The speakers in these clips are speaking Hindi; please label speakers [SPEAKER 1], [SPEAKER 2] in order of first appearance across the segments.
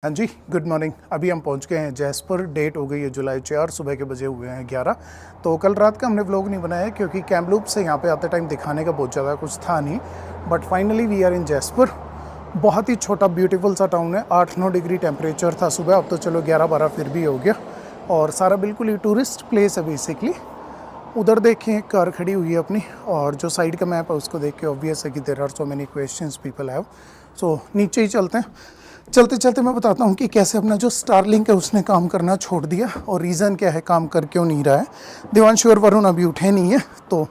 [SPEAKER 1] हाँ जी, गुड मॉर्निंग। अभी हम पहुंच गए हैं जैसपर। डेट हो गई है जुलाई 4, सुबह के बजे हुए हैं 11। तो कल रात का हमने व्लॉग नहीं बनाया क्योंकि कैमलूप से यहाँ पे आते टाइम दिखाने का बहुत ज़्यादा कुछ था नहीं। But finally we are in Jasper. बहुत ही छोटा ब्यूटीफुल सा टाउन है। 8-9 डिग्री टेम्परेचर था सुबह, अब तो चलो 11-12 फिर भी हो गया। और सारा बिल्कुल ही टूरिस्ट प्लेस है बेसिकली। उधर देखें एक कार खड़ी हुई है अपनी, और जो साइड का मैप है उसको देख के ऑब्वियस है कि there are so many questions people have. So नीचे ही चलते हैं। चलते चलते मैं बताता हूँ कि कैसे अपना जो स्टारलिंक है उसने काम करना छोड़ दिया और रीज़न क्या है, काम कर क्यों नहीं रहा है। देवांशु और वरुण अभी उठे नहीं है, तो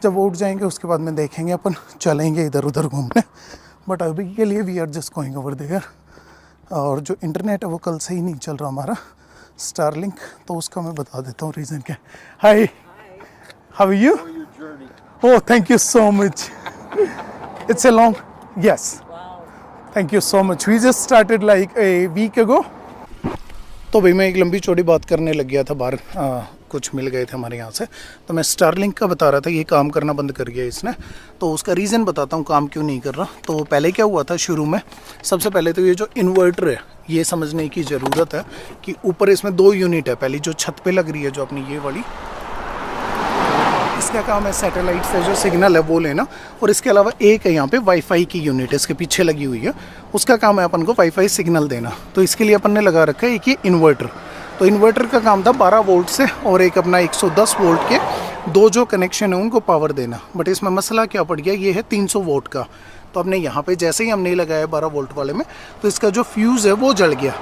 [SPEAKER 1] जब वो उठ जाएंगे उसके बाद में देखेंगे, अपन चलेंगे इधर उधर घूमने। बट अभी के लिए we are just going over there. और जो इंटरनेट है वो कल से ही नहीं चल रहा हमारा स्टारलिंक, तो उसका मैं बता देता हूँ रीज़न क्या है। Hi, how are you? Oh, thank you so much. It's a long, yes, thank you so much. We just started like a week ago. तो भाई मैं एक लंबी चौड़ी बात करने लग गया था बाहर, कुछ मिल गए थे हमारे यहाँ से। तो मैं स्टारलिंक का बता रहा था, ये काम करना बंद कर गया इसने। तो उसका रीज़न बताता हूँ काम क्यों नहीं कर रहा। तो पहले क्या हुआ था शुरू में, सबसे पहले तो ये जो इन्वर्टर है ये समझने की ज़रूरत है कि ऊपर इसमें 2 यूनिट है। पहली जो छत पे लग रही है जो अपनी ये वाली, इसका काम है सैटेलाइट से जो सिग्नल है वो लेना। और इसके अलावा एक है यहाँ पे वाईफाई की यूनिट, इसके पीछे लगी हुई है, उसका काम है अपन को वाईफाई सिग्नल देना। तो इसके लिए अपन ने लगा रखा है एक ये इन्वर्टर। तो इन्वर्टर का काम था 12 वोल्ट से और एक अपना 110 वोल्ट के 2 जो कनेक्शन है उनको पावर देना। बट इसमें मसला क्या पड़ गया, ये है 300 वोल्ट का। तो हमने यहाँ पर जैसे ही हमने लगाया 12 वोल्ट वाले में, तो इसका जो फ्यूज़ है वो जल गया।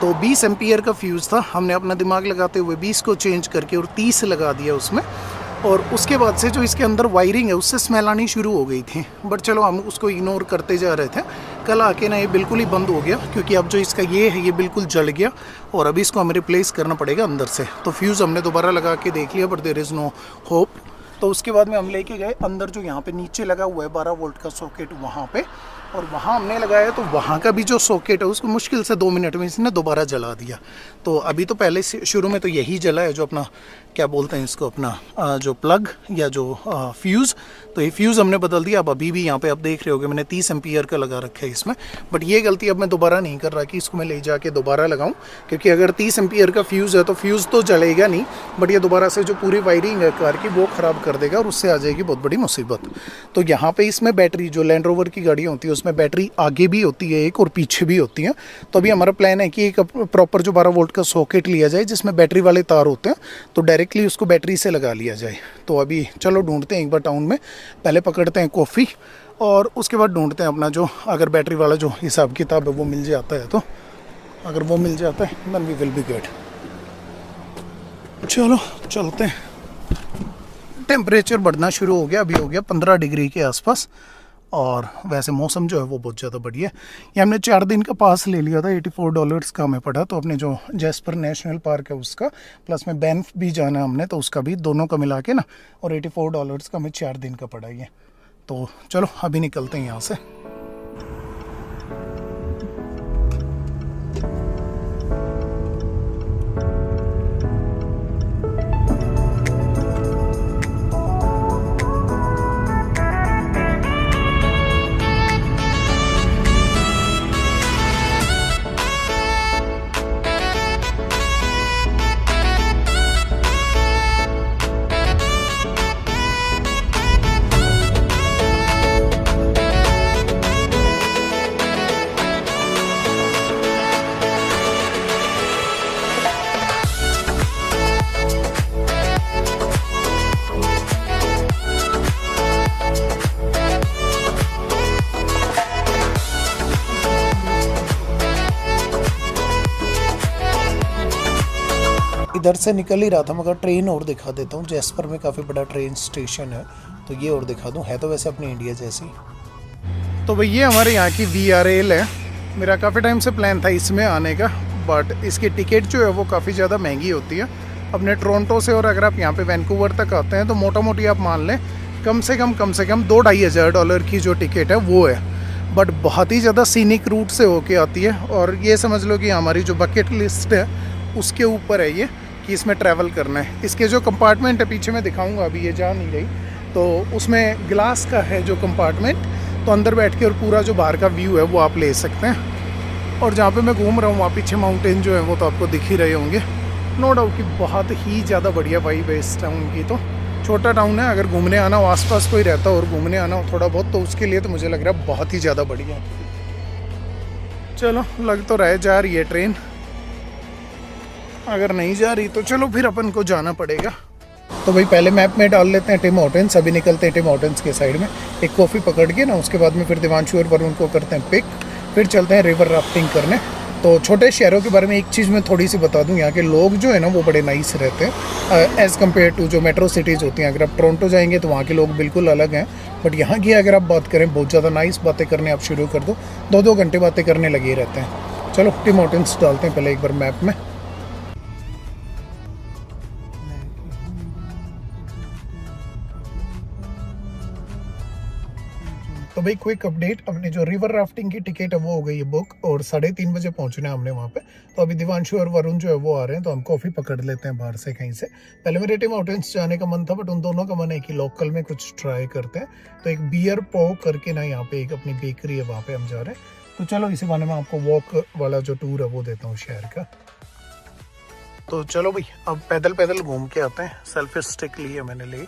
[SPEAKER 1] तो 20 एम्पियर का फ्यूज़ था, हमने अपना दिमाग लगाते हुए 20 को चेंज करके और 30 लगा दिया उसमें। और उसके बाद से जो इसके अंदर वायरिंग है उससे स्मेल आनी शुरू हो गई थी। बट चलो हम उसको इग्नोर करते जा रहे थे। कल आके ना ये बिल्कुल ही बंद हो गया, क्योंकि अब जो इसका ये है ये बिल्कुल जल गया और अभी इसको हमें रिप्लेस करना पड़ेगा अंदर से। तो फ्यूज़ हमने दोबारा लगा के देख लिया, but there is no hope. तो उसके बाद में हम लेके गए अंदर, जो यहाँ पे नीचे लगा हुआ है 12 वोल्ट का सॉकेट वहाँ पे, और वहाँ हमने लगाया। तो वहाँ का भी जो सॉकेट है उसको मुश्किल से 2 मिनट में इसने दोबारा जला दिया। तो अभी तो पहले से शुरू में तो यही जला है, जो अपना क्या बोलते हैं इसको, अपना जो प्लग या जो फ्यूज़। तो ये फ्यूज़ हमने बदल दिया। अब अभी भी यहाँ पे आप देख रहे होगे मैंने 30 एम्पियर का लगा रखा है इसमें। बट ये गलती अब मैं दोबारा नहीं कर रहा कि इसको मैं ले जाके दोबारा लगाऊं, क्योंकि अगर 30 एम्पियर का फ्यूज़ है तो फ्यूज़ तो जलेगा नहीं, बट ये दोबारा से जो पूरी वायरिंग है कार की वो ख़राब कर देगा और उससे आ जाएगी बहुत बड़ी मुसीबत। तो यहाँ पर इसमें बैटरी, जो लैंड रोवर की गाड़ियाँ होती है उसमें बैटरी आगे भी होती है एक और पीछे भी होती है। तो अभी हमारा प्लान है कि एक प्रॉपर जो 12 वोल्ट का सॉकेट लिया जाए जिसमें बैटरी वाले तार होते हैं, तो डायरेक्टली उसको बैटरी से लगा लिया जाए। तो अभी चलो ढूंढते हैं एक बार टाउन में, पहले पकड़ते हैं कॉफ़ी और उसके बाद ढूंढते हैं अपना जो, अगर बैटरी वाला जो हिसाब किताब है वो मिल जाता है, तो अगर वो मिल जाता है then we will be good. चलो चलते हैं। टेम्परेचर बढ़ना शुरू हो गया, अभी हो गया 15 डिग्री के आसपास। और वैसे मौसम जो है वो बहुत ज़्यादा बढ़िया है। ये हमने 4 दिन का पास ले लिया था, $84 का हमें पड़ा। तो अपने जो जैसपर नेशनल पार्क है उसका, प्लस में बैंफ भी जाना है हमने, तो उसका भी, दोनों का मिला के ना, और $84 का हमें 4 दिन का पड़ा ये। तो चलो अभी निकलते हैं यहाँ से। इधर से निकल ही रहा था, मगर ट्रेन और दिखा देता हूँ। जैसपर में काफ़ी बड़ा ट्रेन स्टेशन है, तो ये और दिखा दूँ। है तो वैसे अपनी इंडिया जैसी। तो भाई ये हमारे यहाँ की VRL है। मेरा काफ़ी टाइम से प्लान था इसमें आने का, बट इसकी टिकट जो है वो काफ़ी ज़्यादा महंगी होती है अपने टोरंटो से। और अगर आप यहाँ पे वैंकूवर तक आते हैं तो मोटा मोटी आप मान लें कम से कम $2,500 की जो टिकट है वो है। बट बहुत ही ज़्यादा सीनिक रूट से होके आती है, और ये समझ लो कि हमारी जो बकेट लिस्ट है उसके ऊपर है ये, कि इसमें ट्रैवल करना है। इसके जो कंपार्टमेंट है पीछे मैं दिखाऊंगा, अभी ये जा नहीं रही, तो उसमें ग्लास का है जो कंपार्टमेंट। तो अंदर बैठ के और पूरा जो बाहर का व्यू है वो आप ले सकते हैं। और जहाँ पे मैं घूम रहा हूँ वहाँ पीछे माउंटेन जो है वो तो आपको दिख ही रहे होंगे। नो डाउट कि बहुत ही ज़्यादा बढ़िया वाइब है इस टाउन की। तो छोटा टाउन है, अगर घूमने आना हो, आसपास कोई रहता हो और घूमने आना हो थोड़ा बहुत, तो उसके लिए तो मुझे लग रहा है बहुत ही ज़्यादा बढ़िया। चलो लग तो रहे जा रही है ट्रेन, अगर नहीं जा रही तो चलो फिर अपन को जाना पड़ेगा। तो भाई पहले मैप में डाल लेते हैं टिम हॉर्टन्स, अभी निकलते हैं टिम हॉर्टन्स के साइड में एक कॉफ़ी पकड़ के ना, उसके बाद में फिर दिवांशु और वरुण को करते हैं पिक, फिर चलते हैं रिवर राफ्टिंग करने। तो छोटे शहरों के बारे में एक चीज़ मैं थोड़ी सी बता दूं, यहाँ के लोग जो है ना वो बड़े नाइस रहते हैं एज़ कम्पेयर टू जो मेट्रो सिटीज़ होती हैं। अगर आप टोरंटो जाएंगे तो वहाँ के लोग बिल्कुल अलग हैं, बट यहाँ की अगर आप बात करें बहुत ज़्यादा नाइस बातें करने आप शुरू कर दो, 2-2 घंटे बातें करने लगे रहते हैं। चलो टिम हॉर्टन्स डालते हैं पहले एक बार मैप में। तो भाई क्विक अपडेट, अपनी जो रिवर राफ्टिंग की टिकट है वो हो गई है बुक और 3:30 बजे पहुंचना है हमने वहाँ पे। तो अभी दिवांशु और वरुण जो है वो आ रहे हैं, तो हम कॉफ़ी पकड़ लेते हैं बाहर से कहीं से। पहले मेरे टिम हॉर्टन्स जाने का मन था, बट उन दोनों का मन है कि लोकल में कुछ ट्राई करते हैं। तो एक बियर पो करके ना यहाँ पे एक अपनी बेकरी है, वहाँ पे हम जा रहे हैं। तो चलो इसी बहाने में आपको वॉक वाला जो टूर है वो देता हूँ शहर का। तो चलो भाई अब पैदल पैदल घूम के आते हैं। सेल्फी स्टिक ली है मैंने ली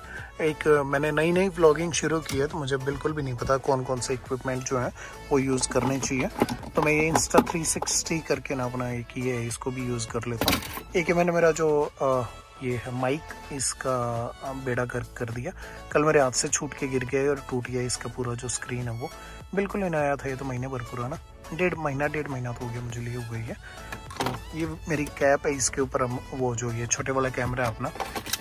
[SPEAKER 1] एक, मैंने नई व्लॉगिंग शुरू की है तो मुझे बिल्कुल भी नहीं पता कौन कौन से इक्विपमेंट जो है वो यूज़ करने चाहिए। तो मैं ये Insta360 करके ना अपना एक ये है, इसको भी यूज़ कर लेता हूँ। एक मैंने मेरा जो ये है माइक, इसका बेड़ा गर्क कर दिया, कल मेरे हाथ से छूट के गिर गया और टूट गया। इसका पूरा जो स्क्रीन है वो बिल्कुल ही नया था, ये तो महीने भर पुराना, 1.5 महीना तो हो गया मुझे लिए हुए है। तो ये मेरी कैप है, इसके ऊपर हम वो जो ये छोटे वाला कैमरा है अपना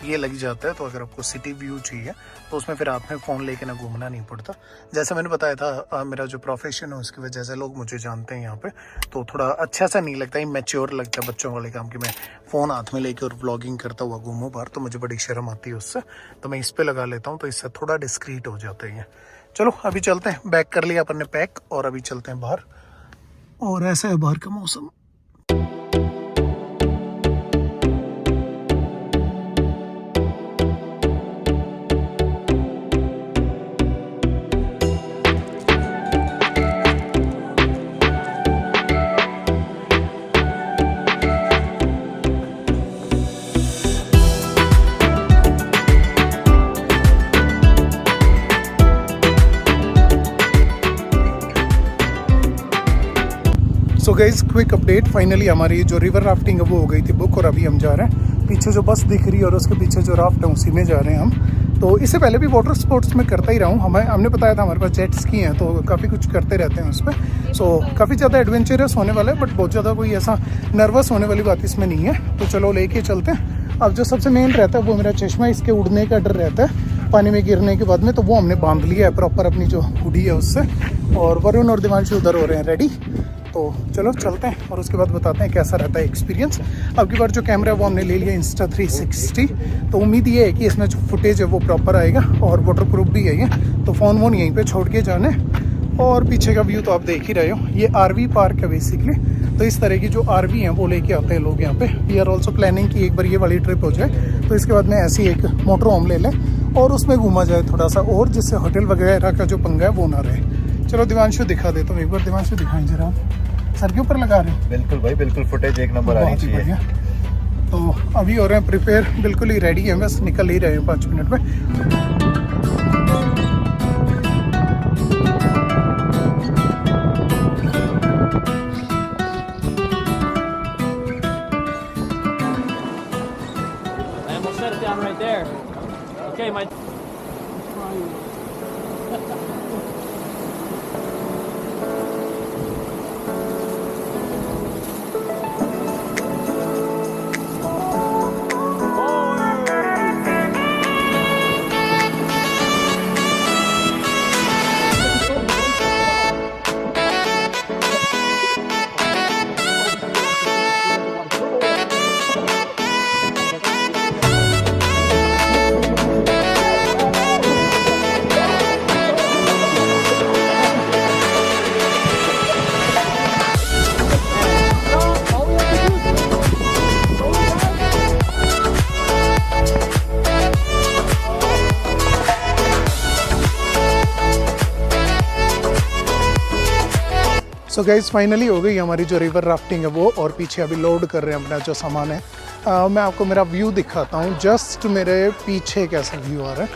[SPEAKER 1] ये लग जाता है। तो अगर आपको सिटी व्यू चाहिए तो उसमें फिर हाथ में फ़ोन लेके ना घूमना नहीं पड़ता। जैसे मैंने बताया था मेरा जो प्रोफेशन है उसकी वजह से लोग मुझे जानते हैं यहाँ पे, तो थोड़ा अच्छा सा नहीं लगता, मैच्योर लगता है बच्चों वाले काम कि मैं फ़ोन हाथ में लेके और व्लॉगिंग करता हुआ घूमूँ बाहर, तो मुझे बड़ी शर्म आती है उससे। तो मैं इस पर लगा लेता हूँ, तो इससे थोड़ा डिस्क्रीट हो जाता है। चलो अभी चलते हैं, बैग कर लिया अपन ने पैक और अभी चलते हैं बाहर। और ऐसा है बाहर का मौसम। So guys quick update, finally हमारी जो रिवर राफ्टिंग है वो हो गई थी बुक और अभी हम जा रहे हैं। पीछे जो बस दिख रही है और उसके पीछे जो राफ्ट है उसी में जा रहे हैं हम। तो इससे पहले भी वाटर स्पोर्ट्स में करता ही रहा हूँ, हमने बताया था हमारे पास जेट स्की हैं, तो काफ़ी कुछ करते रहते हैं उस पर। सो काफ़ी ज़्यादा एडवेंचरस होने वाला है, बट बहुत ज़्यादा कोई ऐसा नर्वस होने वाली बात इसमें नहीं है। तो चलो लेके चलते हैं। अब जो सबसे मेन रहता है वो मेरा चश्मा, इसके उड़ने का डर रहता है पानी में गिरने के बाद में, तो वो हमने बांध लिया है प्रॉपर अपनी जो हुडी है उससे। और वरुण और दिवांशु उधर हो रहे हैं रेडी। तो चलो चलते हैं और उसके बाद बताते हैं कैसा रहता है एक्सपीरियंस। अब की बार जो कैमरा है वो हमने ले लिया Insta360, तो उम्मीद ये है कि इसमें जो फुटेज है वो प्रॉपर आएगा और वाटरप्रूफ भी है ये। तो फ़ोन वोन यहीं पे छोड़ के जाने, और पीछे का व्यू तो आप देख ही रहे हो। ये RV पार्क है बेसिकली, तो इस तरह की जो RV हैं वो लेके आते हैं लोग यहाँ पे। वी आर ऑल्सो प्लानिंग कि एक बार ये वाली ट्रिप हो जाए तो इसके बाद में ऐसी एक मोटर होम ले लें और उसमें घूमा जाए थोड़ा सा, और जिससे होटल वगैरह का जो पंगा है वो ना रहे। चलो दिवांशु दिखा देता हूँ एक बार, दिवांशु दिखाएं जरा, सर के ऊपर लगा रहे हैं।
[SPEAKER 2] बिल्कुल भाई बिल्कुल, फुटेज एक नंबर आनी चाहिए।
[SPEAKER 1] तो अभी हो रहे हैं प्रिपेयर, बिल्कुल ही रेडी है, बस निकल ही रहे हैं 5 मिनट में।
[SPEAKER 3] Down right there. Okay, my.
[SPEAKER 1] So guys finally हो गई हमारी जो रिवर राफ्टिंग है वो, और पीछे अभी लोड कर रहे हैं अपना जो सामान है। मैं आपको मेरा व्यू दिखाता हूँ, जस्ट मेरे पीछे कैसा व्यू आ रहा है।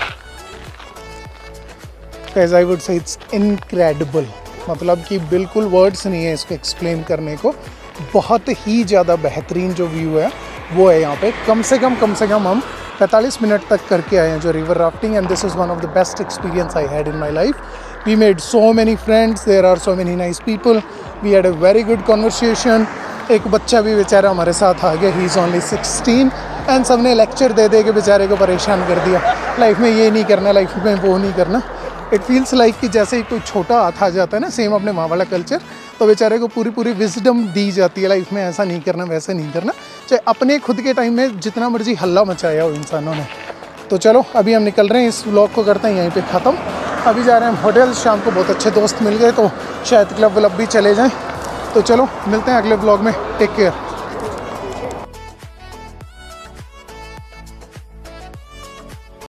[SPEAKER 1] Guys I would say it's incredible, मतलब कि बिल्कुल वर्ड्स नहीं है इसको एक्सप्लेन करने को। बहुत ही ज़्यादा बेहतरीन जो व्यू है वो है यहाँ पे। कम से कम हम 45 मिनट तक करके आए हैं जो river rafting, and this is one of the best experience I had in my life. We made so many friends, there are so many nice people, we had a very good conversation. एक बच्चा भी बेचारा हमारे साथ आ गया, ही इज़ ओनली 16, एंड सबने लेक्चर दे दे के बेचारे को परेशान कर दिया, लाइफ में ये नहीं करना, लाइफ में वो नहीं करना। इट फील्स लाइक कि जैसे ही कोई छोटा हाथ आ जाता है ना, सेम अपने वहाँ वाला कल्चर, तो बेचारे को पूरी विजडम दी जाती है लाइफ में, ऐसा नहीं करना वैसे नहीं करना, चाहे अपने खुद के टाइम में जितना मर्जी हल्ला मचाया हो इंसानों ने। तो चलो अभी हम निकल रहे हैं, इस व्लॉग को करते हैं यहीं पे ख़त्म। अभी जा रहे हैं हम होटल, शाम को बहुत अच्छे दोस्त मिल गए तो शायद क्लब व्लब भी चले जाएँ। तो चलो मिलते हैं अगले व्लॉग में, टेक केयर।